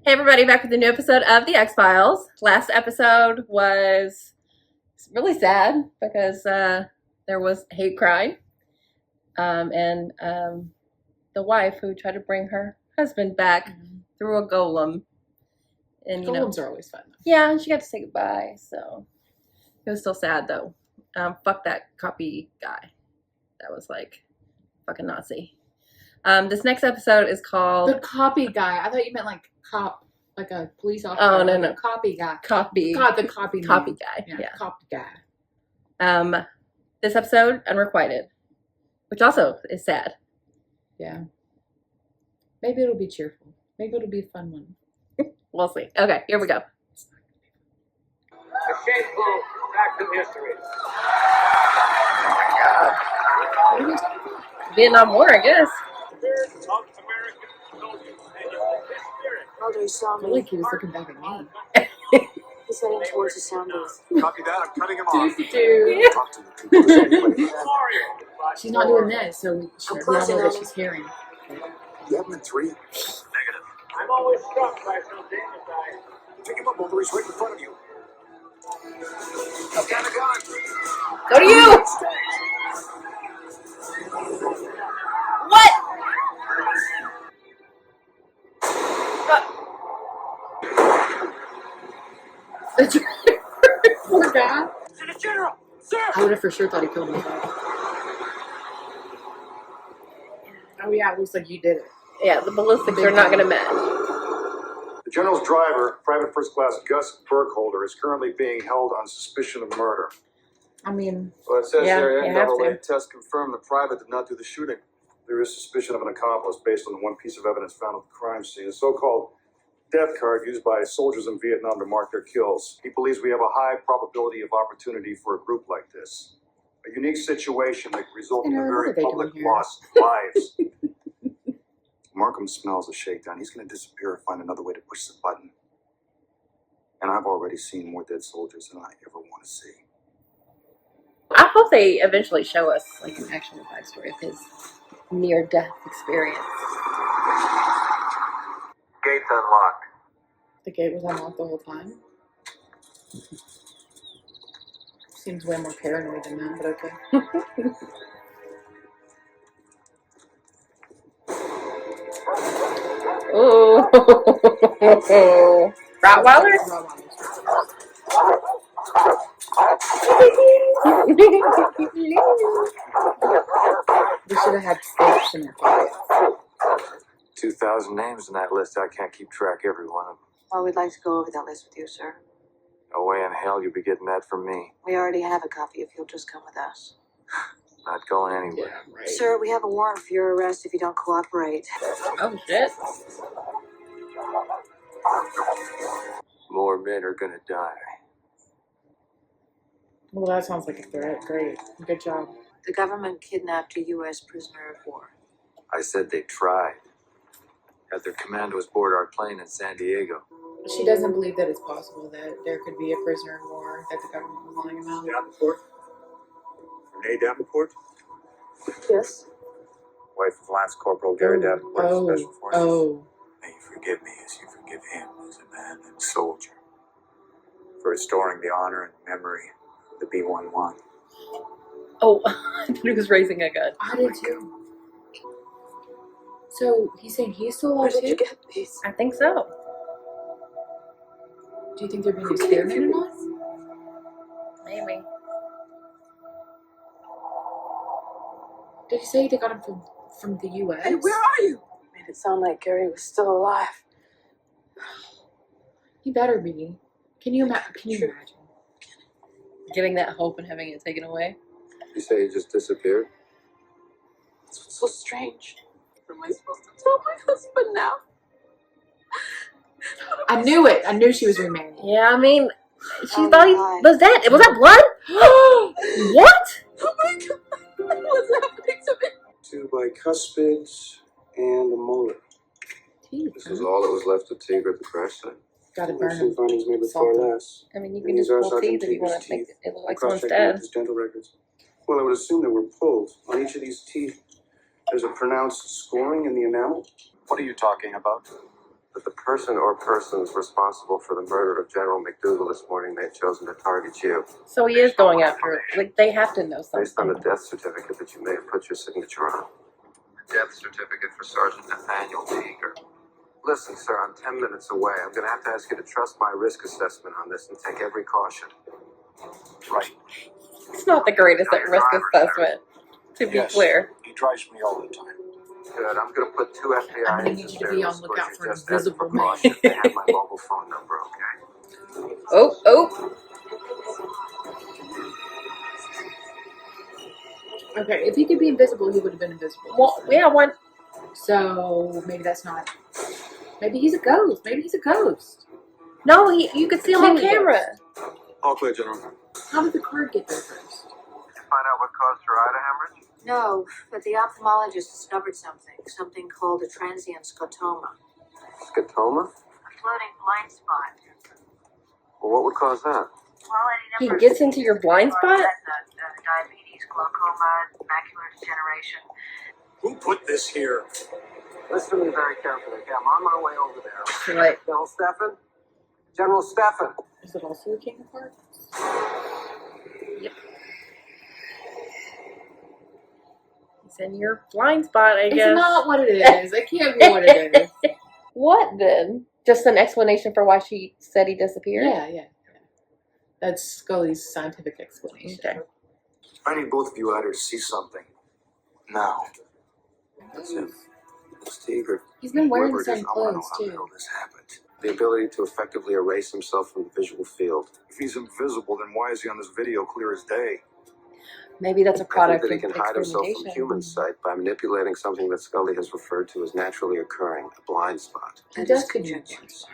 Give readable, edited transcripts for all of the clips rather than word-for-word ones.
Hey everybody, back with a new episode of The X-Files. Last episode was really sad because there was hate crime. And the wife who tried to bring her husband back through a golem. And Golems are always fun. Yeah, and she got to say goodbye, so it was still sad though. Fuck that copy guy. That was like fucking Nazi. This next episode is called The Copy Guy. I thought you meant like cop, like a police officer. Oh no, no. Copy guy. Copy. God, the copy guy. Yeah, copy guy. This episode, Unrequited, which also is sad. Yeah. Maybe it'll be cheerful. Maybe it'll be a fun one. We'll see. Okay, here we go. A shameful fact of history. Oh my God. Vietnam War, I guess. Spirit of American soldiers. And this spirit. Mulder saw I feel me. like he was looking back at me. He's heading towards the sound booth. Copy that. I'm cutting him off. Talk to the people. She's not doing this, so we don't know that she's hearing. You have him in 3. Negative. I'm always struck by some damage I. Pick him up, Mulder. He's right in front of you. He's got a gun. Go to you! What? Poor guy. To the general, sir. I would have for sure thought he killed himself. Oh yeah, it looks like you did it. Yeah, the ballistics are not going to match. The general's driver, Private First Class Gus Burkholder, is currently being held on suspicion of murder. I mean, Well, it says Yeah, here, you have NAA to. test confirmed the private did not do the shooting. There is suspicion of an accomplice based on the one piece of evidence found at the crime scene, a so-called death card used by soldiers in Vietnam to mark their kills. He believes we have a high probability of opportunity for a group like this. A unique situation that could result in a What are very they doing public here? loss of lives. Markham smells a shakedown. He's going to disappear and find another way to push the button. And I've already seen more dead soldiers than I ever want to see. I hope they eventually show us like an actual backstory of his near-death experience. Gates unlocked. the gate was unlocked the whole time. Seems way more paranoid than that, but okay. Oh, Rottweilers? We should have had steaks in our pockets. 2,000 names in that list. I can't keep track every one of them. Well, we'd like to go over that list with you, sir. No way in hell you'll be getting that from me. We already have a copy if you'll just come with us. Not going anywhere. Yeah, right. Sir, we have a warrant for your arrest if you don't cooperate. Oh shit. More men are gonna die. Well, that sounds like a threat. Great. Good job. The government kidnapped a U.S. prisoner of war. I said they tried. Had their commandos board our plane in San Diego. She doesn't believe that it's possible that there could be a prisoner of war that the government was lying about. Davenport? Renee Davenport? Yes? Wife of Lance Corporal Gary Davenport of Special Forces. Oh. May you forgive me as you forgive him as a man and soldier for restoring the honor and memory of the B-11. Oh, I thought he was raising a gun. I did too. So he's saying he's still Where alive did you too? get these? I think so. Do you think they're being experimented on? Maybe. Did you say they got him from the U.S.? Hey, where are you? Made it sound like Gary was still alive. He better be. Can you imagine? Giving that hope and having it taken away. You say he just disappeared? That's what's so strange. What am I supposed to tell my husband now? I knew it. I knew she was remarried. Yeah, I mean, she Oh thought he my. was dead. Was that blood? What? Oh my God! What's happening to me? 2 bicuspids and a molar. Jeez, This is all that was left of Tigger at the crash site. gotta burn him. findings made before Salted. last. I mean, you And can these just are pull Sergeant teeth if you want Teague's to make teeth. it look like someone's Cross-checking dead. his dental records. Well, I would assume they were pulled. On each of these teeth, there's a pronounced scoring in the enamel. What are you talking about? that the person or persons responsible for the murder of General McDougal this morning may have chosen to target you. So he is going after it. Like, they have to know Based on something. the death certificate that you may have put your signature on. The death certificate for Sergeant Nathaniel Teager. Listen, sir, I'm 10 minutes away. I'm going to have to ask you to trust my risk assessment on this and take every caution. Right. It's not the greatest at risk assessment, to be Yes. clear. He drives me all the time. Good. I'm going to put 2 FBI I'm gonna need agents you to there be to on escort lookout you for an just as a invisible man. precaution. They have my mobile phone number, okay? Oh. Okay, if he could be invisible, he would have been invisible. Well, yeah, one. So maybe that's not. Maybe he's a ghost. Maybe he's a ghost. No, you could see him on Killing camera. All clear, General. How did the card get there first? Did you find out what caused her eye to hemorrhage? No, but the ophthalmologist discovered something called a transient scotoma, Scotoma? a floating blind spot. Well, what would cause that? Well, any He number of gets into your diseases, blind spot? diabetes, glaucoma, macular degeneration. Who put this here? Listen to me very carefully. Okay, I'm on my way over there. Right. General Stefan? General Stefan! Is it also a king of hearts? He's in your blind spot, I guess. It's not what it is. It can't be what it is. What then? Just an explanation for why she said he disappeared? Yeah. That's Scully's scientific explanation. Okay. I need both of you out here to see something. Now. That's him. It's Teager. He's been wearing Whoever the it is, same I want to know clothes how the too. hell this happened. The ability to effectively erase himself from the visual field. If he's invisible, then why is he on this video clear as day? Maybe that's a I think product that he of can hide himself from experimentation. human sight by manipulating something that Scully has referred to as naturally occurring, a blind spot. He That does is could be a conjecture. blind spot.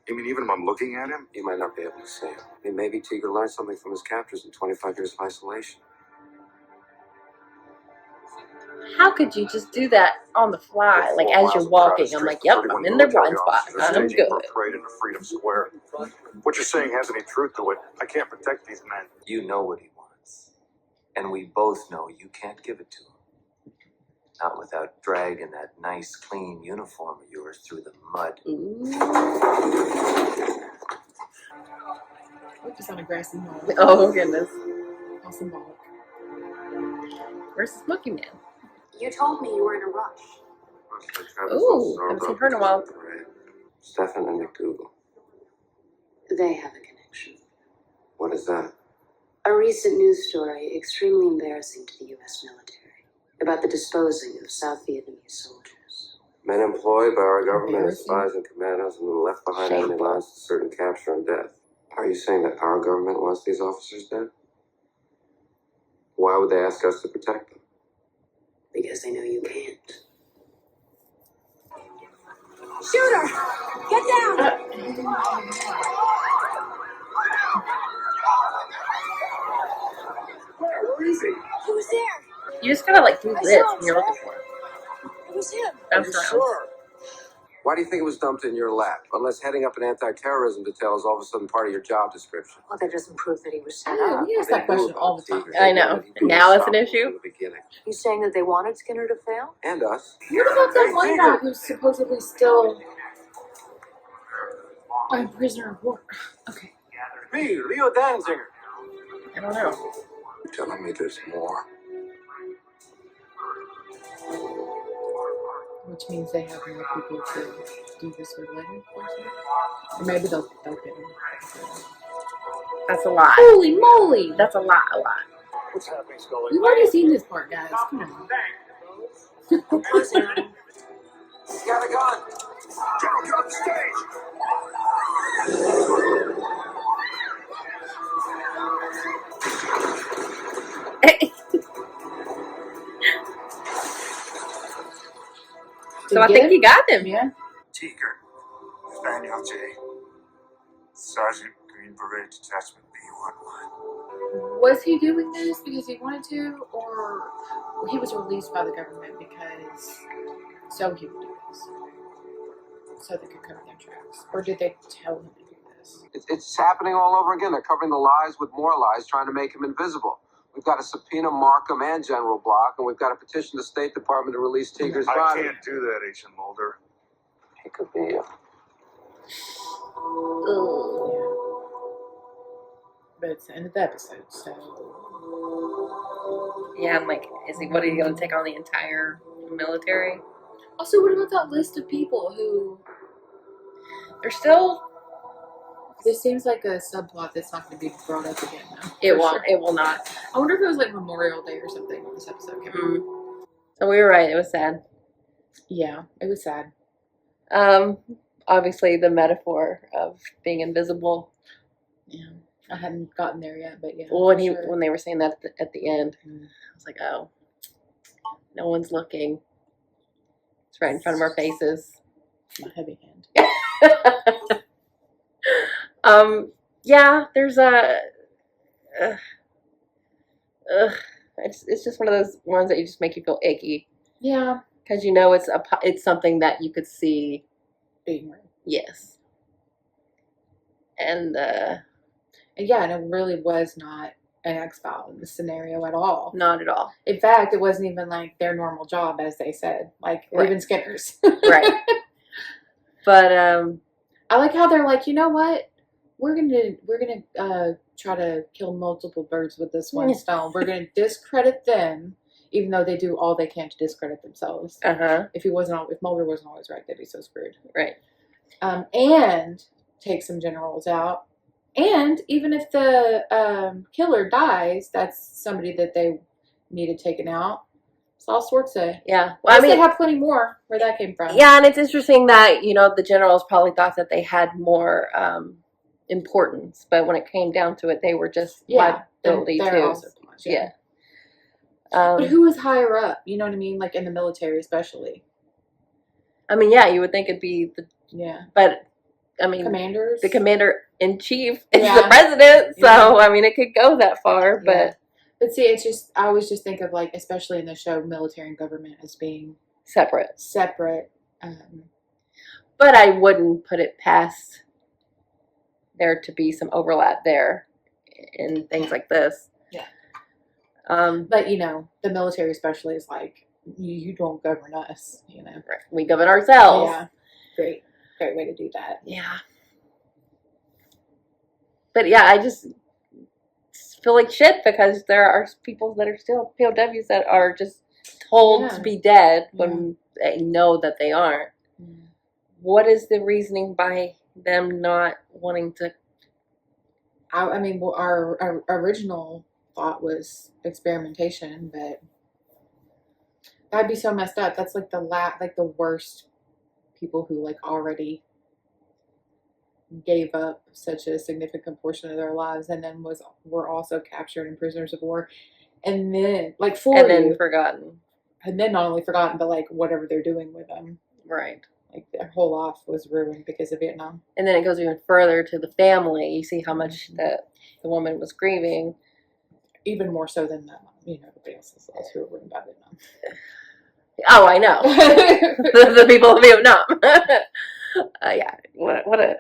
You mean even if I'm looking at him? You might not be able to see him. I mean, maybe Teager learned something from his captors in 25 years of isolation. How could you just do that on the fly, like as you're walking? I'm like, yep, I'm in their blind spot. I'm good. For a parade in the Freedom Square. What you're saying has any truth to it. I can't protect these men. You know what he wants. And we both know you can't give it to him. Not without dragging that nice, clean uniform of yours through the mud. Ooh. We're just on a grassy knoll. Oh, goodness. How symbolic. Where's the Smoky Man? You told me you were in a rush. Ooh, haven't seen her in a while. Stefan and McDougal. They have a connection. What is that? A recent news story, extremely embarrassing to the U.S. military, about the disposing of South Vietnamese soldiers. Men employed by our government as Embarrassing. spies and commandos and then left behind enemy Shameful. lines to certain capture and death. Are you saying that our government wants these officers dead? Why would they ask us to protect them? Because they know you can't. Shooter! Get down! Where is he? He was there! You just gotta like do this when you're looking for him. It was him! Bounce Are you around. sure? Why do you think it was dumped in your lap? Unless heading up an anti-terrorism detail is all of a sudden part of your job description. Well, that doesn't prove that he was set Yeah, up. we ask that question all the time. I know. Now it's an issue. From the beginning. You saying that they wanted Skinner to fail? And us. What about that one guy who's supposedly still a prisoner of war? Okay. Me, Leo Danziger. I don't know. You're telling me there's more? Which means they have more people to do this with later. Or maybe they'll get him. That's a lot. Holy moly! That's a lot. What's happening, Scully? We've already seen this part, guys. Come on. I'm closing on him. He's got a gun! General, get off the stage! So I think you got them. Yeah. Teager. Nathaniel J. Sergeant Green Beret Detachment B-11. Was he doing this because he wanted to, or he was released by the government because so he would do this, so they could cover their tracks, or did they tell him to do this? It's happening all over again. They're covering the lies with more lies, trying to make him invisible. We've got to subpoena Markham and General Block, and we've got to petition the State Department to release Teager's I body. can't do that, Agent Mulder. He could be but it's the end of the episode, so Yeah, I'm like, what are you going to take on the entire military? also what about that list of people who They're still. this seems like a subplot that's not going to be brought up again now. It for won't. sure. It will not. I wonder if it was like Memorial Day or something when this episode came out. So we were right. It was sad. Yeah, it was sad. Obviously the metaphor of being invisible. Yeah, I hadn't gotten there yet, but yeah. Well, for when they were saying that at the end, Mm. I was like, oh, no one's looking. It's right in front of our faces. My heavy hand. Yeah, there's it's just one of those ones that you just make you feel icky Yeah, because you know it's something that you could see. being real. Yes. And Yeah, and it really was not an X-File in this scenario at all. not at all. In fact, it wasn't even like their normal job, as they said. Like Right. even Skinner's. Right. But I like how they're like, you know what? We're gonna try to kill multiple birds with this one stone. We're gonna discredit them, even though they do all they can to discredit themselves. If Mulder wasn't always right, they'd be so screwed. Right. And take some generals out. And even if the killer dies, that's somebody that they needed taken out. It's all sorts of. Yeah. Well, I mean, they have plenty more where that came from. Yeah, and it's interesting that the generals probably thought that they had more importance, but when it came down to it, they were just liability they're too. also too much, Yeah. But who was higher up? You know what I mean? Like in the military, especially. I mean, yeah, you would think it'd be but I mean, Commanders. the commander-in-chief is Yeah. the president, so Yeah. I mean, it could go that far, but But see, it's just I always just think of like, especially in the show, military and government as being separate. But I wouldn't put it past there to be some overlap there in things like this. Yeah. But the military especially is like, you don't govern us. we govern ourselves. Yeah. Great way to do that. Yeah. But yeah, I just feel like shit because there are people that are still POWs that are just told to be dead when they know that they aren't. Mm. What is the reasoning by them not wanting to? I mean, well, our original thought was experimentation, but that'd be so messed up. That's like the worst people who like already gave up such a significant portion of their lives and then were also captured and prisoners of war, and then Forgotten, and then not only forgotten, but like whatever they're doing with them, right? Like their whole life was ruined because of Vietnam. And then it goes even further to the family. You see how much that the woman was grieving, even more so than everybody else's lives who were ruined by Vietnam. Oh, I know. the people of Vietnam. Yeah, what a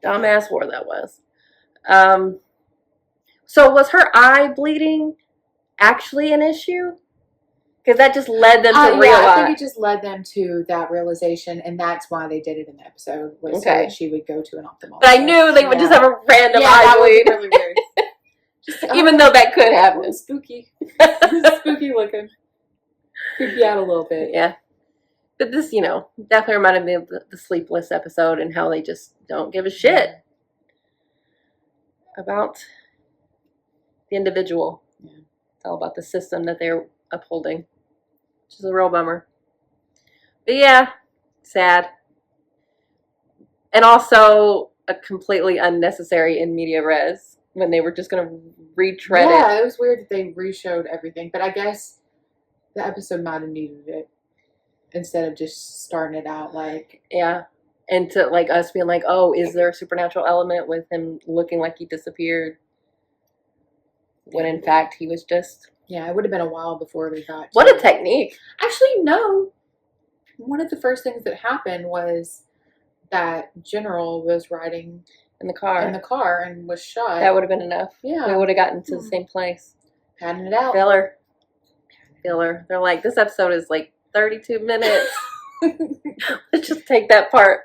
dumbass war that was. So was her eye bleeding actually an issue? Because that just led them to realize. Yeah, I think it just led them to that realization, and that's why they did it in the episode, was so that she would go to an ophthalmologist. But I knew they would just have a random eye that bleed. was really weird. Even though that could happen. Spooky. Spooky looking. Creep you out a little bit. Yeah. But this, definitely reminded me of the Sleepless episode and how they just don't give a shit about the individual. Yeah. It's all about the system that they're upholding, which is a real bummer. But yeah, sad. And also a completely unnecessary in media res when they were just going to retread it. Yeah, it was weird that they re-showed everything, but I guess the episode might have needed it instead of just starting it out like. Yeah. And to like us being like, oh, is there a supernatural element with him looking like he disappeared? When in fact he was just. Yeah, it would have been a while before they got. What a technique. Actually, no. One of the first things that happened was that General was riding in the car and was shot. That would have been enough. Yeah. We would have gotten to the same place. Padding it out. Filler. They're like, this episode is like 32 minutes. Let's just take that part.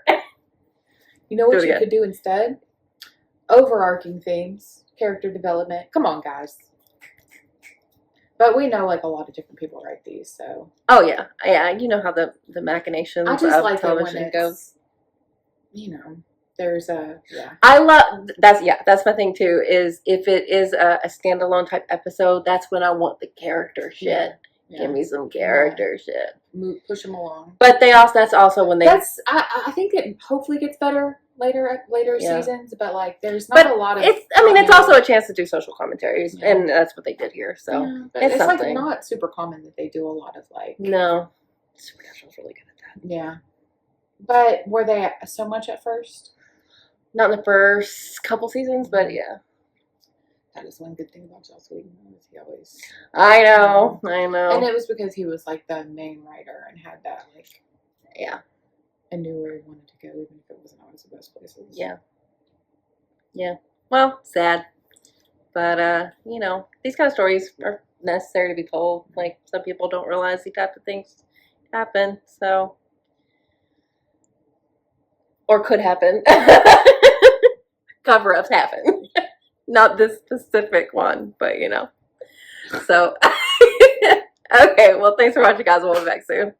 You know what you could do instead? overarching themes, character development. Come on, guys. But we know like a lot of different people write these, so Oh yeah, yeah. You know how the machinations I just of like it when television it's, goes. you know, there's a I love that's my thing too. Is if it is a standalone type episode, that's when I want the character shit. Give me some character shit. Push them along. But that's also when they. I think it hopefully gets better later Yeah. seasons, but like there's not a lot of. It's also a chance to do social commentaries, and that's what they did here. So but it's like something. not super common that they do a lot of like. No, Supernatural's really good at that. Yeah, but were they so much at first? Not in the first couple seasons, but yeah. That is one good thing about Joss Whedon. He always. I know. And it was because he was like the main writer and had that like. Yeah. And knew where he wanted to go, even if it wasn't always the best places. Yeah. Yeah. Well, sad. But, you know, these kind of stories are necessary to be told. Like, some people don't realize these type of things happen, so. Or could happen. Cover-ups happen. Not this specific one, but, you know. So, okay, well, thanks for watching, guys. We'll be back soon.